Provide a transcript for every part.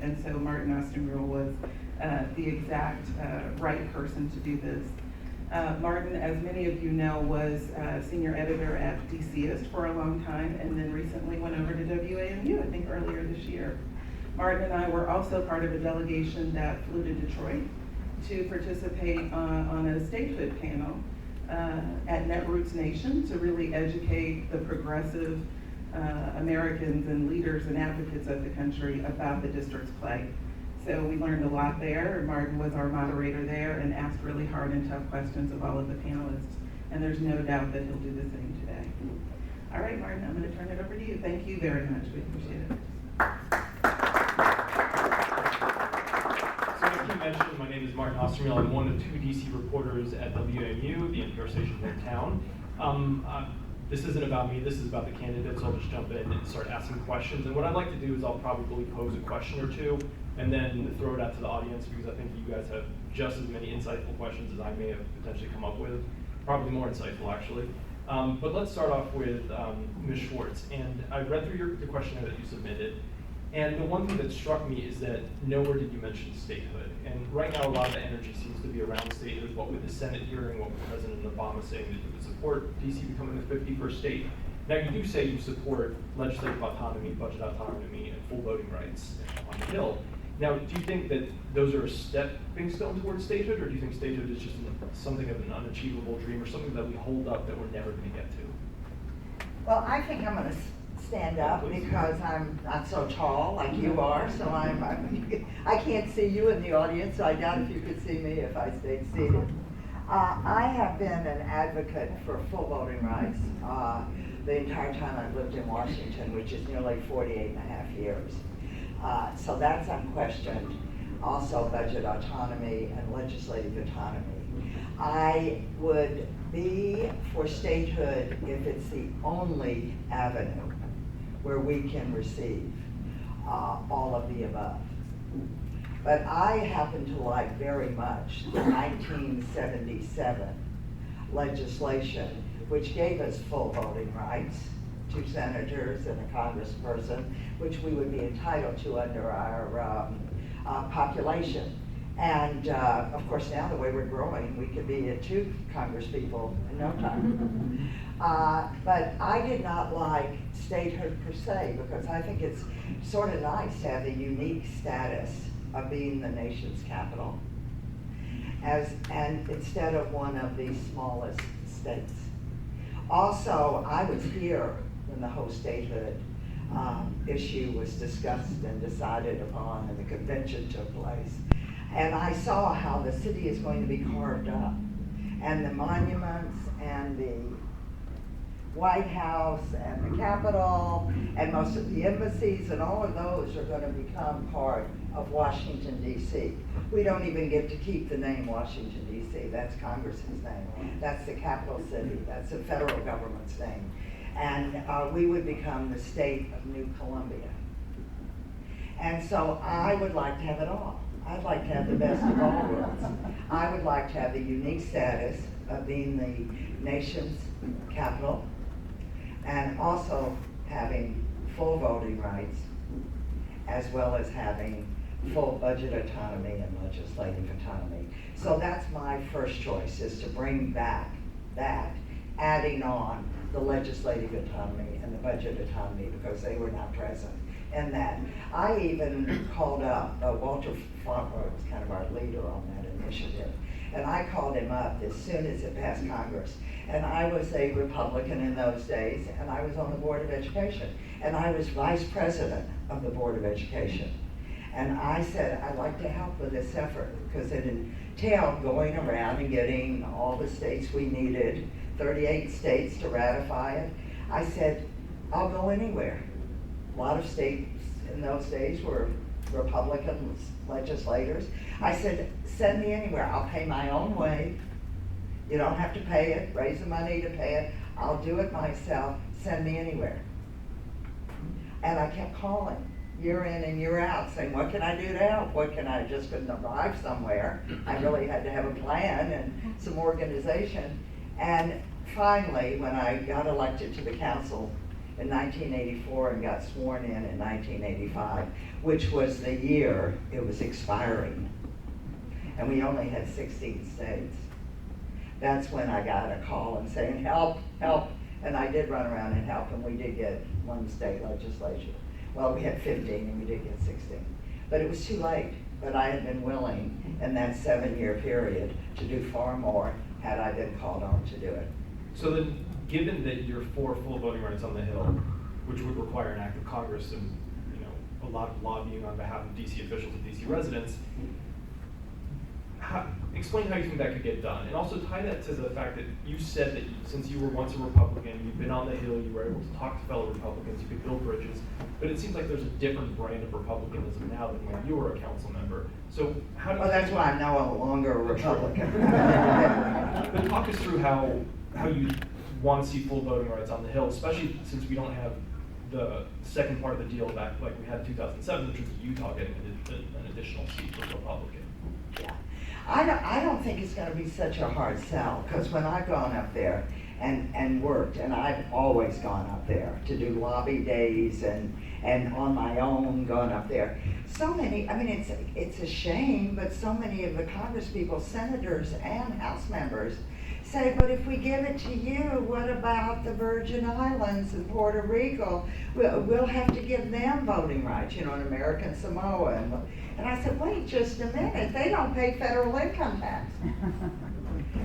and so Martin Ostermural was the exact right person to do this. Martin, as many of you know, was senior editor at DCist for a long time, and then recently went over to WAMU, I think earlier this year. Martin and I were also part of a delegation that flew to Detroit to participate on a statehood panel at Netroots Nation to really educate the progressive Americans and leaders and advocates of the country about the district's plight. So we learned a lot there. Martin was our moderator there and asked really hard and tough questions of all of the panelists. And there's no doubt that he'll do the same today. All right, Martin, I'm going to turn it over to you. Thank you very much. We appreciate it. So like you mentioned, my name is Martin Ostermural. I'm one of 2 DC reporters at WAMU, the NPR station here in town. This isn't about me, this is about the candidates. I'll just jump in and start asking questions. And what I'd like to do is I'll probably pose a question or two and then throw it out to the audience, because I think you guys have just as many insightful questions as I may have potentially come up with. Probably more insightful, actually. But let's start off with Ms. Schwartz. And I read through the questionnaire that you submitted. And the one thing that struck me is that nowhere did you mention statehood. And right now, a lot of the energy seems to be around statehood. What with the Senate hearing, what with President Obama saying that you would support DC becoming the 51st state. Now, you do say you support legislative autonomy, budget autonomy, and full voting rights on the Hill. Now, do you think that those are a stepping stone towards statehood, or do you think statehood is just something of an unachievable dream, or something that we hold up that we're never going to get to? Well, I think I'm going to stand up because I'm not so tall like you are, so I can't see you in the audience, so I doubt if you could see me if I stayed seated. I have been an advocate for full voting rights the entire time I've lived in Washington, which is nearly 48 and a half years. So that's unquestioned. Also budget autonomy and legislative autonomy. I would be for statehood if it's the only avenue where we can receive all of the above. But I happen to like very much the 1977 legislation, which gave us full voting rights, 2 senators and a congressperson, which we would be entitled to under our population. And of course now the way we're growing, we could be at 2 congresspeople in no time. But I did not like statehood per se, because I think it's sort of nice to have the unique status of being the nation's capital, and instead of one of the smallest states. Also, I was here when the whole statehood issue was discussed and decided upon and the convention took place. And I saw how the city is going to be carved up, and the monuments and the White House and the Capitol and most of the embassies and all of those are going to become part of Washington, D.C. We don't even get to keep the name Washington, D.C. That's Congress's name. That's the capital city. That's the federal government's name. And we would become the state of New Columbia. And so I would like to have it all. I'd like to have the best of all worlds. I would like to have the unique status of being the nation's capital, and also having full voting rights, as well as having full budget autonomy and legislative autonomy. So that's my first choice, is to bring back that, adding on the legislative autonomy and the budget autonomy, because they were not present in that. I even called up Walter Faulkner, was kind of our leader on that initiative, and I called him up as soon as it passed Congress. And I was a Republican in those days, and I was on the Board of Education, and I was vice president of the Board of Education. And I said, I'd like to help with this effort, because it entailed going around and getting all the states we needed, 38 states to ratify it. I said, I'll go anywhere. A lot of states in those days were Republican legislators. I said, send me anywhere. I'll pay my own way. You don't have to pay it, raise the money to pay it. I'll do it myself. Send me anywhere. And I kept calling year in and year out, saying, what can I do to help? What can I just couldn't arrive somewhere? I really had to have a plan and some organization. And finally, when I got elected to the council in 1984 and got sworn in 1985, which was the year it was expiring. And we only had 16 states. That's when I got a call and saying, help, help. And I did run around and help, and we did get one state legislature. Well, we had 15 and we did get 16. But it was too late. But I had been willing in that 7-year period to do far more had I been called on to do it. So then, given that you're for full voting rights on the Hill, which would require an act of Congress and a lot of lobbying on behalf of DC officials and DC residents, explain how you think that could get done, and also tie that to the fact that you said that since you were once a Republican, you've been on the Hill, you were able to talk to fellow Republicans, you could build bridges, but it seems like there's a different brand of Republicanism now than when you were a council member. So how do you... Well, that's why I'm no longer a Republican. But talk us through how you want to see full voting rights on the Hill, especially since we don't have the second part of the deal back like we had in 2007, which was Utah getting an additional seat for Republican. Yeah. I don't think it's going to be such a hard sell, because when I've gone up there and worked, and I've always gone up there to do lobby days and on my own gone up there, so many, I mean, it's a shame, but so many of the Congress people, senators and House members, say, but if we give it to you, what about the Virgin Islands and Puerto Rico? We'll have to give them voting rights, in American Samoa. And I said, wait just a minute, they don't pay federal income tax.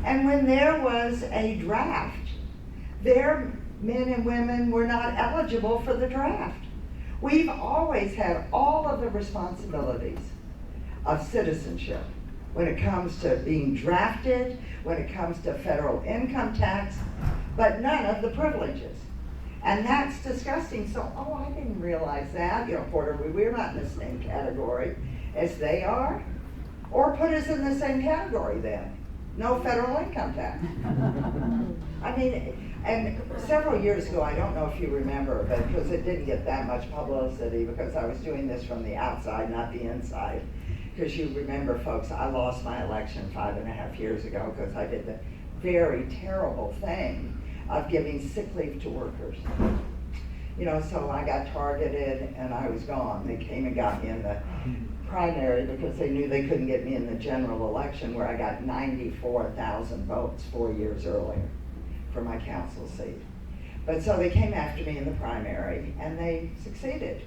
And when there was a draft, their men and women were not eligible for the draft. We've always had all of the responsibilities of citizenship when it comes to being drafted, when it comes to federal income tax, but none of the privileges. And that's disgusting. So, I didn't realize that. Puerto Rico, we're not in the same category as they are. Or put us in the same category then. No federal income tax. I mean, and several years ago, I don't know if you remember, but because it didn't get that much publicity, because I was doing this from the outside, not the inside. Because you remember, folks, I lost my election 5.5 years ago because I did the very terrible thing of giving sick leave to workers. So I got targeted and I was gone. They came and got me in the primary because they knew they couldn't get me in the general election, where I got 94,000 votes 4 years earlier for my council seat. But so they came after me in the primary and they succeeded.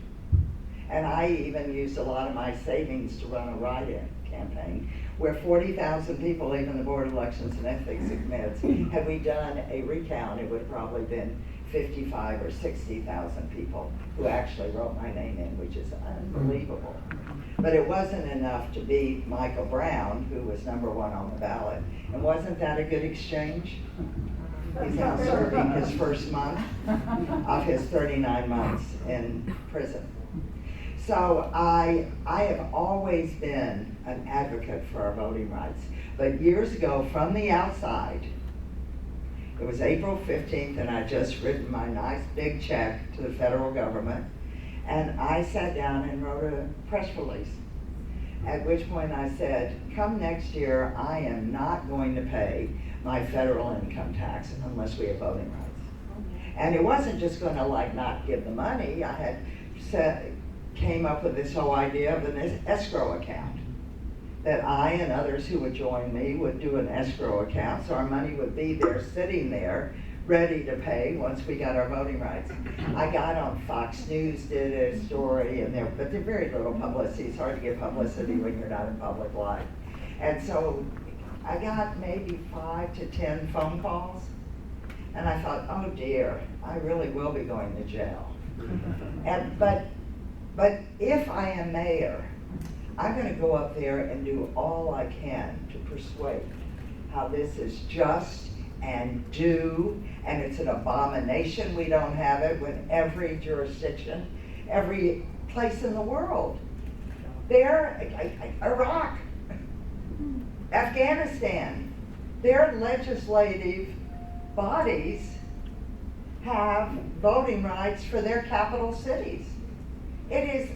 And I even used a lot of my savings to run a write-in campaign where 40,000 people, even the Board of Elections and Ethics admits, had we done a recount, it would have probably been 55 or 60,000 people who actually wrote my name in, which is unbelievable. But it wasn't enough to beat Michael Brown, who was #1 on the ballot. And wasn't that a good exchange? He's now serving his first month of his 39 months in prison. So I have always been an advocate for our voting rights. But years ago, from the outside, it was April 15th, and I'd just written my nice big check to the federal government, and I sat down and wrote a press release, at which point I said, come next year, I am not going to pay my federal income tax unless we have voting rights. And it wasn't just going to not give the money. I had came up with this whole idea of an escrow account, that I and others who would join me would do an escrow account, so our money would be there, sitting there, ready to pay once we got our voting rights. I got on Fox News, did a story, but they're very little publicity. It's hard to get publicity when you're not in public life. And so I got maybe 5 to 10 phone calls, and I thought, oh dear, I really will be going to jail. But if I am mayor, I'm going to go up there and do all I can to persuade how this is just and due, and it's an abomination we don't have it when every jurisdiction, every place in the world, Iraq, Afghanistan, their legislative bodies have voting rights for their capital cities. It is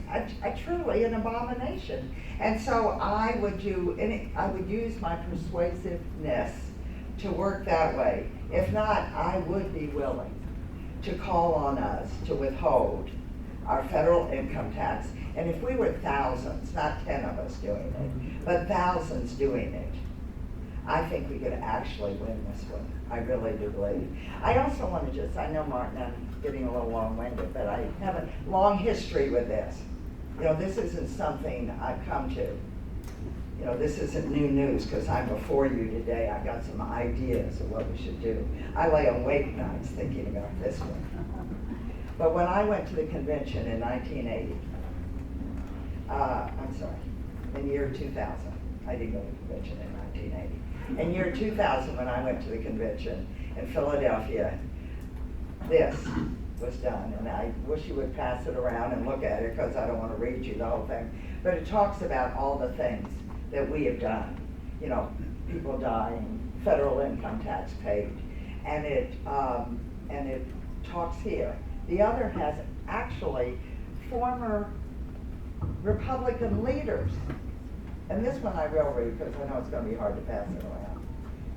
truly an abomination. And so I would use my persuasiveness to work that way. If not, I would be willing to call on us to withhold our federal income tax. And if we were thousands, not 10 of us doing it, but thousands doing it, I think we could actually win this one. I really do believe. I also want to just, I know, Martin, I'm getting a little long-winded, but I have a long history with this. You know, this isn't something I've come to. You know, this isn't new news because I'm before you today. I got some ideas of what we should do. I lay awake nights thinking about this one. But when I went to the convention in 1980, in year 2000, I didn't go to the convention in 1980. In year 2000, when I went to the convention in Philadelphia, this was done, and I wish you would pass it around and look at it because I don't want to read you the whole thing. But it talks about all the things that we have done. You know, people dying, federal income tax paid, and it talks here. The other has actually former Republican leaders. And this one I will read because I know it's going to be hard to pass it around.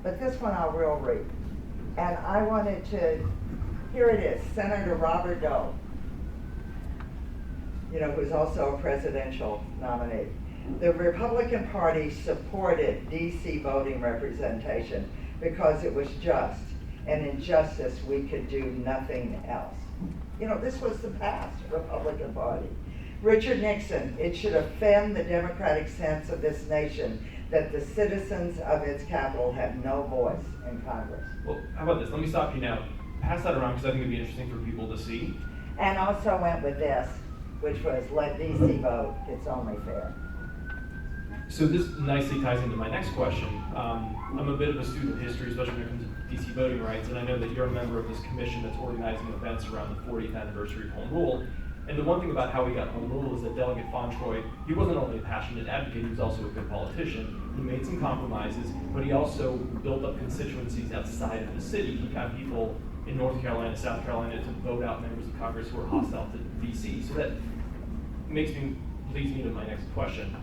But this one I will read. And I wanted to, here it is, Senator Robert Doe, you know, who's also a presidential nominee. The Republican Party supported DC voting representation because it was just, and in justice we could do nothing else. You know, this was the past Republican Party. Richard Nixon, it should offend the democratic sense of this nation that the citizens of its capital have no voice in Congress. Well, how about this? Let me stop you now. Pass that around because I think it'd be interesting for people to see. And also went with this, which was let DC vote, it's only fair. So this nicely ties into my next question. I'm a bit of a student of history, especially when it comes to DC voting rights, and I know that you're a member of this commission that's organizing events around the 40th anniversary of Home Rule. And the one thing about how we got Home Rule is that Delegate Fontroy, he wasn't only a passionate advocate, he was also a good politician. He made some compromises, but he also built up constituencies outside of the city. He got people in North Carolina, South Carolina to vote out members of Congress who were hostile to DC. So that leads me to my next question.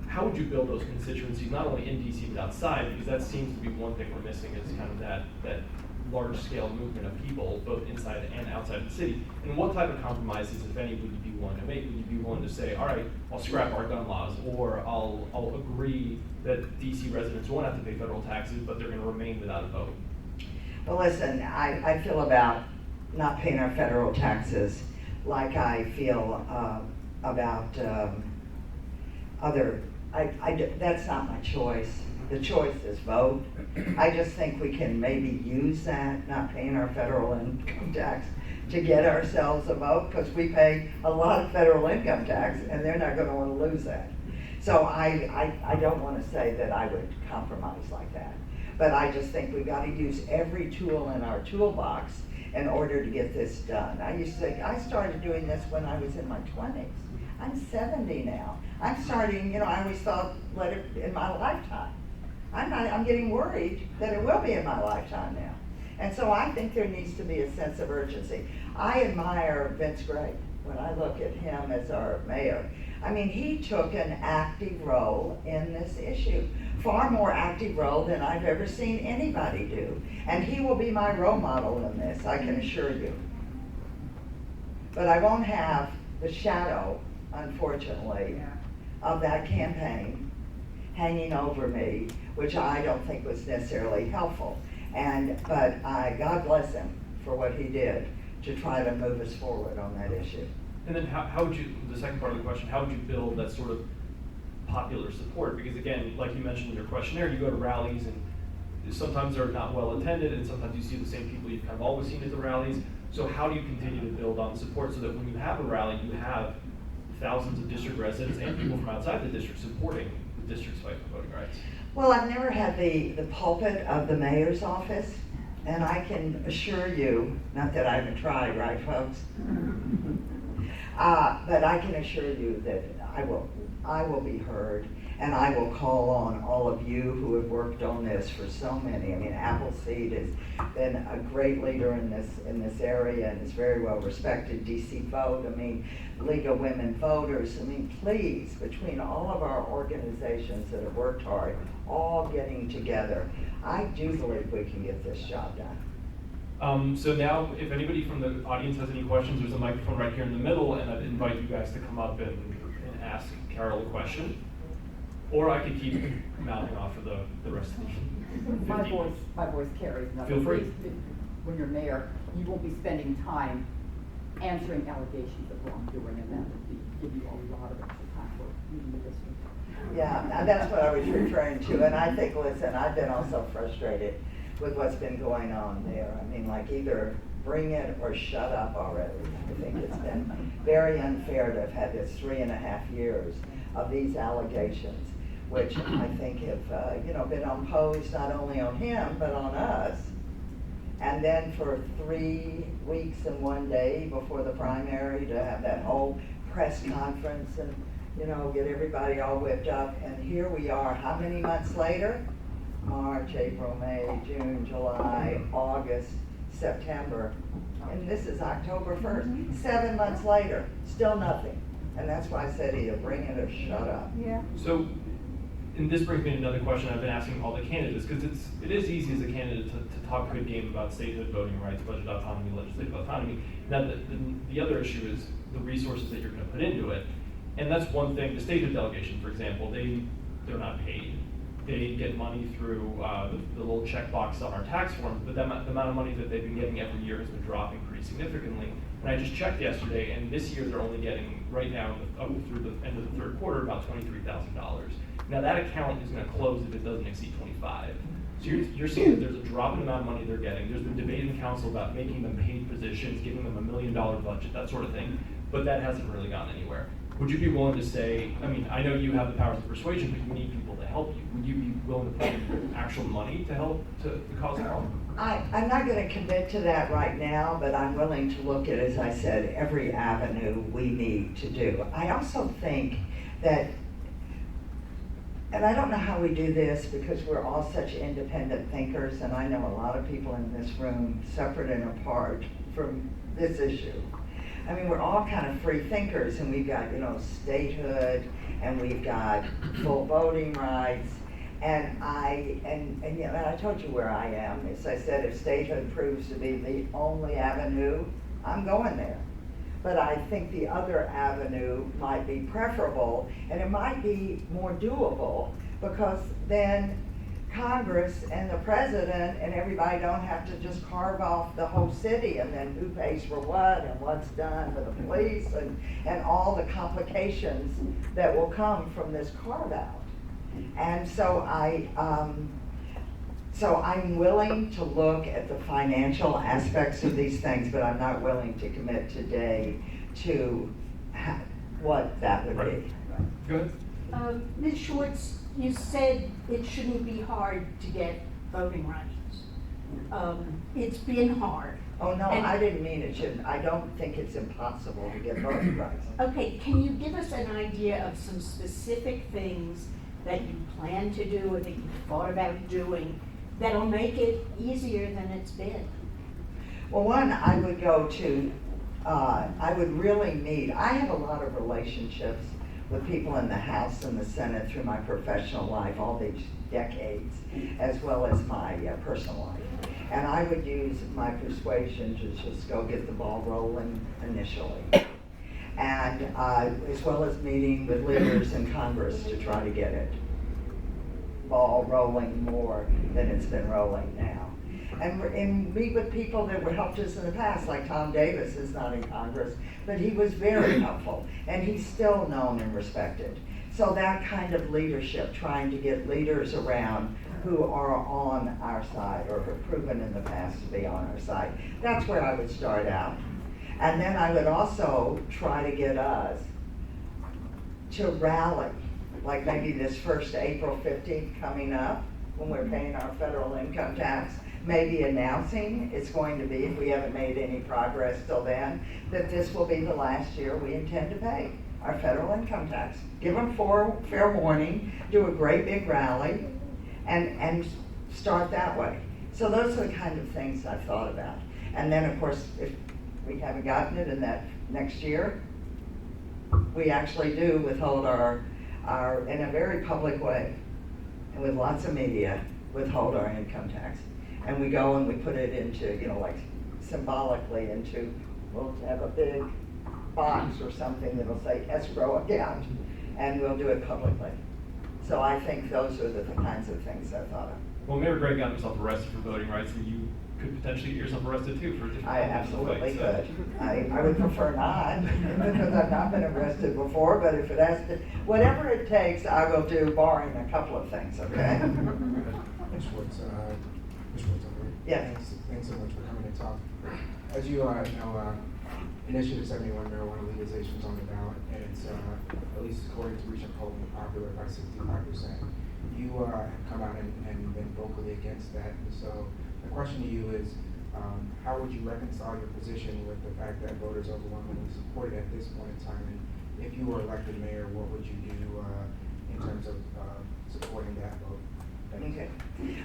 How would you build those constituencies, not only in DC but outside? Because that seems to be one thing we're missing is kind of that large-scale movement of people, both inside and outside of the city. And what type of compromises, if any, would you be willing to make? Would you be willing to say, all right, I'll scrap our gun laws, or I'll agree that DC residents won't have to pay federal taxes, but they're going to remain without a vote? Well, listen, I feel about not paying our federal taxes like I feel about that's not my choice. The choice is vote. I just think we can maybe use that, not paying our federal income tax, to get ourselves a vote, because we pay a lot of federal income tax, and they're not going to want to lose that. So I don't want to say that I would compromise like that. But I just think we've got to use every tool in our toolbox in order to get this done. I started doing this when I was in my 20s. I'm 70 now. I'm starting, I always thought, let it in my lifetime. I'm getting worried that it will be in my lifetime now. And so I think there needs to be a sense of urgency. I admire Vince Gray when I look at him as our mayor. I mean, he took an active role in this issue, far more active role than I've ever seen anybody do. And he will be my role model in this, I can assure you. But I won't have the shadow, unfortunately, of that campaign hanging over me, which I don't think was necessarily helpful. But God bless him for what he did to try to move us forward on that issue. And then how would you, the second part of the question, how would you build that sort of popular support? Because again, like you mentioned in your questionnaire, you go to rallies and sometimes they're not well attended, and sometimes you see the same people you've kind of always seen at the rallies. So how do you continue to build on support so that when you have a rally, you have thousands of district residents and people from outside the district supporting the district's fight for voting rights? Well, I've never had the pulpit of the mayor's office, and I can assure you, not that I haven't tried, right, folks? But I can assure you that I will be heard, and I will call on all of you who have worked on this for so many. I mean, Appleseed has been a great leader in this area and is very well respected. DC Vote, I mean, League of Women Voters. I mean, please, between all of our organizations that have worked hard, all getting together, I do believe we can get this job done. So now, if anybody from the audience has any questions, there's a microphone right here in the middle, and I'd invite you guys to come up and ask Carol a question. Or I could keep mouthing off for the rest of the My 15. voice carries nothing. Feel free. When you're mayor, you won't be spending time answering allegations of wrongdoing, and that would give you a lot of extra time for meeting the district. Yeah, now that's what I was referring to, and I think, listen, I've been also frustrated with what's been going on there. I mean, like, either bring it or shut up already. I think it's been very unfair to have had this 3.5 years of these allegations, which I think have, been imposed not only on him, but on us. And then for 3 weeks and 1 day before the primary to have that whole press conference and, get everybody all whipped up. And here we are, how many months later? March, April, May, June, July, August, September. And this is October 1st. 7 months later, still nothing. And that's why I said either bring it or shut up. Yeah. So, and this brings me to another question I've been asking all the candidates, because it is easy as a candidate to talk good game about statehood, voting rights, budget autonomy, legislative autonomy. Now, the other issue is the resources that you're going to put into it. And that's one thing. The statehood delegation, for example, they're not paid. They get money through the little checkbox on our tax forms, but the amount of money that they've been getting every year has been dropping pretty significantly. And I just checked yesterday, and this year they're only getting, right now, up through the end of the third quarter, about $23,000. Now that account is going to close if it doesn't exceed 25. So you're seeing that there's a drop in the amount of money they're getting. There's been debate in the council about making them paid positions, giving them $1 million budget, that sort of thing, but that hasn't really gone anywhere. Would you be willing to say, I mean, I know you have the powers of persuasion, but you need people to help you. Would you be willing to put in actual money to help the cause help? I'm not going to commit to that right now, but I'm willing to look at, as I said, every avenue we need to do. I also think that, and I don't know how we do this because we're all such independent thinkers, and I know a lot of people in this room separate and apart from this issue. I mean, we're all kind of free thinkers, and we've got, statehood, and we've got full voting rights, and I told you where I am. As I said, if statehood proves to be the only avenue, I'm going there. But I think the other avenue might be preferable, and it might be more doable, because then Congress and the president and everybody don't have to just carve off the whole city, and then who pays for what and what's done with the police and all the complications that will come from this carve out. And so I'm willing to look at the financial aspects of these things, but I'm not willing to commit today to what that would be. Go ahead. Ms. Schwartz, you said it shouldn't be hard to get voting rights. It's been hard. Oh, no, And- I didn't mean it shouldn't. I don't think it's impossible to get voting rights. Okay, can you give us an idea of some specific things that you plan to do or that you thought about doing that'll make it easier than it's been? Well, one, I would go to, I would really meet, I have a lot of relationships with people in the House and the Senate through my professional life, all these decades, as well as my personal life. And I would use my persuasion to just go get the ball rolling initially. And as well as meeting with leaders in Congress to try to get it ball rolling more than it's been rolling now. And meet with people that were helped us in the past, like Tom Davis is not in Congress, but he was very helpful, and he's still known and respected. So that kind of leadership, trying to get leaders around who are on our side or have proven in the past to be on our side, that's where I would start out. And then I would also try to get us to rally, like maybe this first April 15th coming up, when we're paying our federal income tax, maybe announcing it's going to be, if we haven't made any progress till then, that this will be the last year we intend to pay our federal income tax. Give them fair warning, do a great big rally, and start that way. So those are the kind of things I've thought about. And then, of course, if we haven't gotten it in that next year, we actually do withhold our in a very public way, and with lots of media, withhold our income tax. And we go and we put it into, you know, like symbolically into, we'll have a big box or something that'll say escrow account, and we'll do it publicly. So I think those are the kinds of things I thought of. Well, Mayor Gregg got himself arrested for voting rights, and you could potentially get yourself arrested too for different I elements of the fight, absolutely so. could. I would prefer not, because I've not been arrested before, but if it has to, whatever it takes, I will do, barring a couple of things, okay? Ms. Schwartz, over. Yes. Thanks so much for coming to talk. As you know, Initiative 71 marijuana legalization is on the ballot, and it's, at least according to recent polling, popular by 65%. You have come out and been vocally against that, and so the question to you is, how would you reconcile your position with the fact that voters overwhelmingly support it at this point in time? And if you were elected mayor, what would you do in terms of supporting that vote? Okay.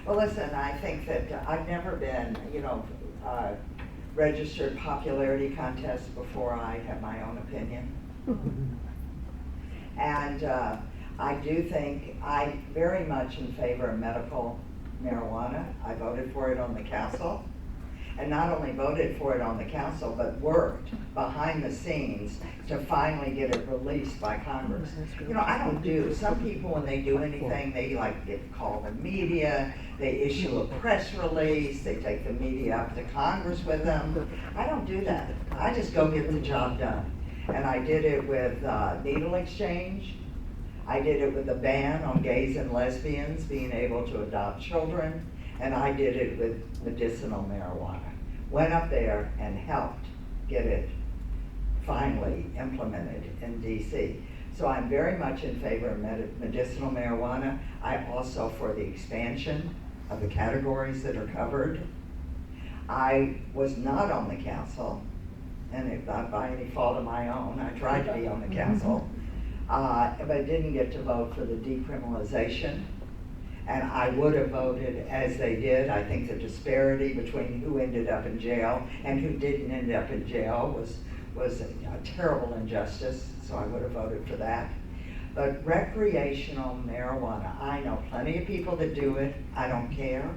Well, listen, I think that I've never been, you know, registered popularity contest before I have my own opinion. And I do think I'm very much in favor of medical marijuana. I voted for it on the council. And not only voted for it on the council, but worked behind the scenes to finally get it released by Congress. You know, I don't do, some people when they do anything, they like get called the media, they issue a press release, they take the media up to Congress with them. I don't do that. I just go get the job done. And I did it with needle exchange. I did it with a ban on gays and lesbians being able to adopt children. And I did it with medicinal marijuana. Went up there and helped get it finally implemented in DC. So I'm very much in favor of medicinal marijuana. I'm also for the expansion of the categories that are covered. I was not on the council, and if not by any fault of my own, I tried to be on the council, but I didn't get to vote for the decriminalization. And I would have voted as they did. I think the disparity between who ended up in jail and who didn't end up in jail was a terrible injustice, so I would have voted for that. But recreational marijuana, I know plenty of people that do it, I don't care.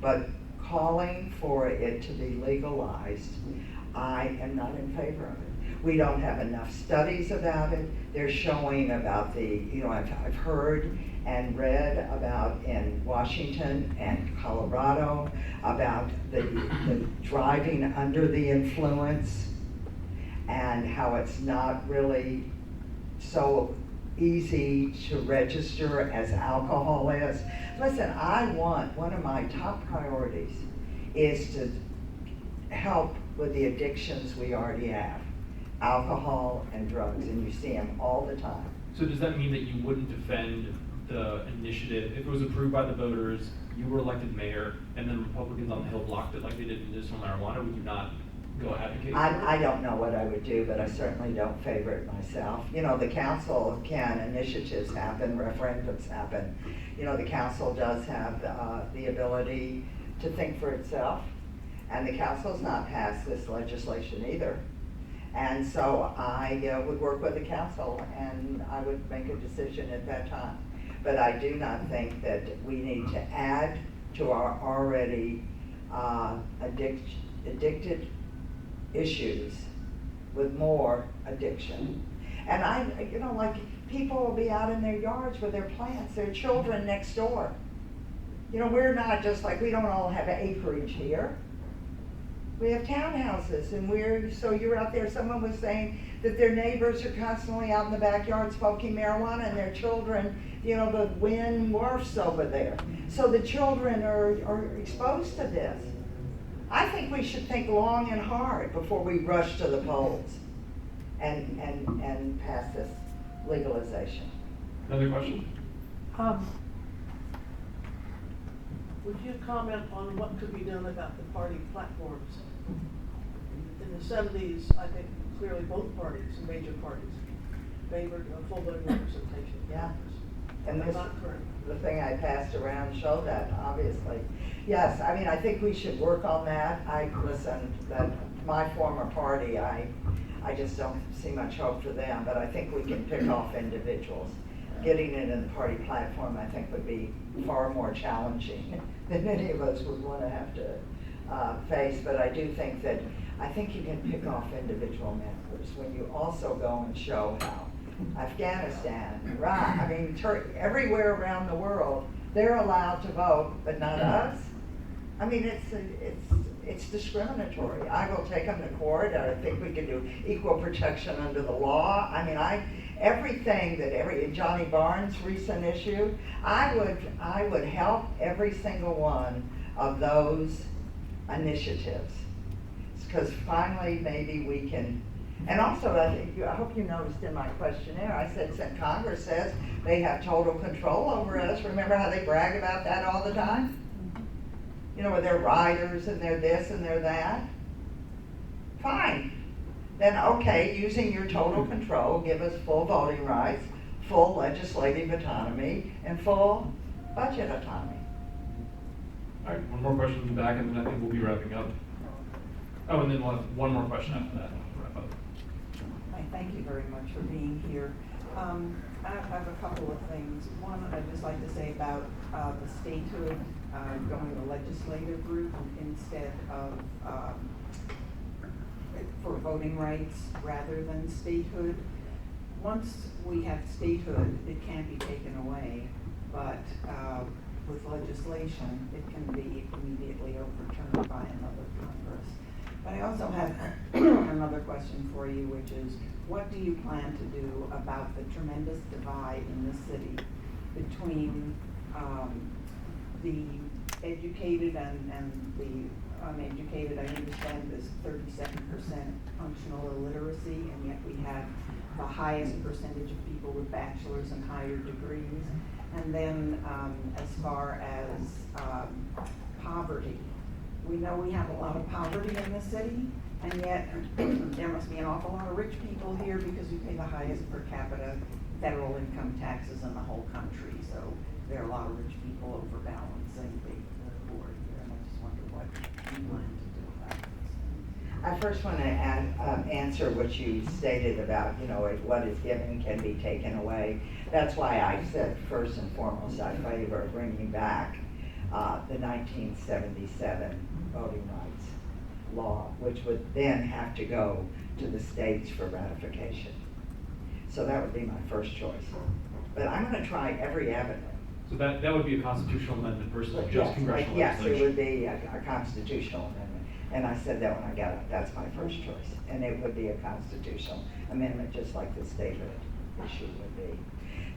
But calling for it to be legalized, I am not in favor of it. We don't have enough studies about it. They're showing about the, you know, I've heard and read about in Washington and Colorado about the driving under the influence and how it's not really so easy to register as alcohol is. Listen, one of my top priorities is to help with the addictions we already have, alcohol and drugs, and you see them all the time. So does that mean that you wouldn't defend the initiative, if it was approved by the voters, you were elected mayor, and then Republicans on the Hill blocked it like they did medicinal marijuana, would you not go advocate for it? I don't know what I would do, but I certainly don't favor it myself. You know, the council initiatives happen, referendums happen. You know, the council does have the ability to think for itself, and the council's not passed this legislation either. And so I would work with the council, and I would make a decision at that time. But I do not think that we need to add to our already addicted issues with more addiction. And you know, like people will be out in their yards with their plants, their children next door. You know, we're not just like, we don't all have acreage here. We have townhouses, and so you're out there, someone was saying that their neighbors are constantly out in the backyard smoking marijuana, and their children, you know, the wind wharfs over there. So the children are exposed to this. I think we should think long and hard before we rush to the polls and pass this legalization. Another question? Would you comment on what could be done about the party platforms? In the 70s, I think clearly both parties, major parties, favored a full voting representation. Yeah. And And not current. the thing I passed around showed that, obviously. Yes, I mean, I think we should work on that. That my former party, I just don't see much hope for them, but I think we can pick off individuals. getting it in the party platform, I think, would be far more challenging than any of us would want to have to face. But I do think that, I think you can pick off individual members when you also go and show how Afghanistan, Iraq, I mean, everywhere around the world, they're allowed to vote, but not us. I mean, it's discriminatory. I will take them to court. I think we can do equal protection under the law. I mean, everything that Johnny Barnes' recent issue, I would help every single one of those initiatives, because finally maybe we can. And also, I hope you noticed in my questionnaire, I said, since Congress says they have total control over us. Remember how they brag about that all the time? You know, with their riders and their this and their that? Fine. Then, okay, using your total control, give us full voting rights, full legislative autonomy, and full budget autonomy. All right, one more question in the back, and then I think we'll be wrapping up. Oh, and then we'll have one more question after that. We'll wrap up. Hi, thank you very much for being here. I have a couple of things. One, I'd just like to say about the statehood going the legislative route instead of for voting rights rather than statehood. Once we have statehood, it can't be taken away, but with legislation, it can be immediately overturned by another Congress. But I also have another question for you, which is, what do you plan to do about the tremendous divide in the city between the educated and the uneducated? I understand there's 37% functional illiteracy, and yet we have the highest percentage of people with bachelor's and higher degrees. And then as far as poverty, we know we have a lot of poverty in the city, and yet there must be an awful lot of rich people here because we pay the highest per capita federal income taxes in the whole country. So there are a lot of rich people overbalancing the poor here, and I just wonder what you plan to do about this. I first want to answer what you stated about, you know, what is given can be taken away. That's why I said first and foremost I favor bringing back the 1977 voting rights law, which would then have to go to the states for ratification. So that would be my first choice. But I'm going to try every avenue. So that would be a constitutional amendment versus just Yes, congressional yes, legislation. it would be a constitutional amendment. And I said that when I got it. That's my first choice. And it would be a constitutional amendment, just like the statehood issue would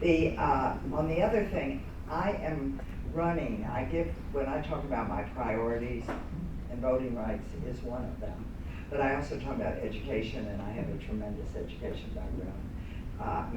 be. On the other thing, I am running, when I talk about my priorities, and voting rights is one of them. But I also talk about education, and I have a tremendous education background.